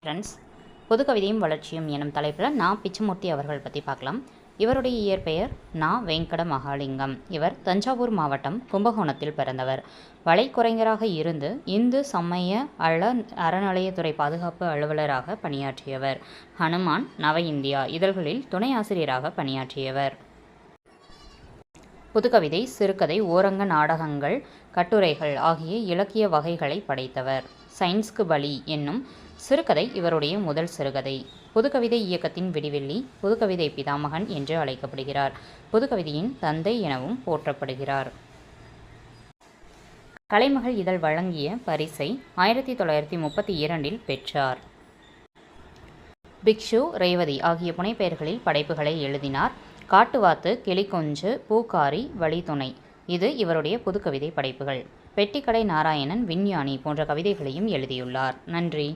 Friends, புதுக்கவிதையும் வளர்ச்சியும் எனும் தலைப்பில் நான் பிச்சமூர்த்தி அவர்கள் பற்றி பார்க்கலாம். இவருடைய இயற்பெயர் நா. வெங்கட மகாலிங்கம். இவர் தஞ்சாவூர் மாவட்டம் கும்பகோணத்தில் பிறந்தவர். வழக்குரைஞராக இருந்து இந்து சமய அறநிலையத்துறை பாதுகாப்பு அலுவலராக பணியாற்றியவர். ஹனுமான், நவ இந்தியா இதழ்களில் துணை ஆசிரியராக பணியாற்றியவர். புதுக்கவிதை, சிறுகதை, ஓரங்க நாடகங்கள், கட்டுரைகள் ஆகிய இலக்கிய வகைகளை படைத்தவர். சயின்ஸ்க்கு பலி என்னும் சிறுகதை இவருடைய முதல் சிறுகதை. புதுக்கவிதை இயக்கத்தின் விடிவெள்ளி, புதுக்கவிதை பிதாமகன் என்று அழைக்கப்படுகிறார். புதுக்கவிதையின் தந்தை எனவும் போற்றப்படுகிறார். கலைமகள் இதழ் வழங்கிய பரிசை 1932 பெற்றார். பிக்ஷு, ரேவதி ஆகிய புனைப்பெயர்களில் படைப்புகளை எழுதினார். காட்டுவாத்து, கிளிக்கொஞ்சு, பூக்காரி, வழித்துணை இது இவருடைய புதுக்கவிதை படைப்புகள். பெட்டிக்கடை நாராயணன், விஞ்ஞானி போன்ற கவிதைகளையும் எழுதியுள்ளார். நன்றி.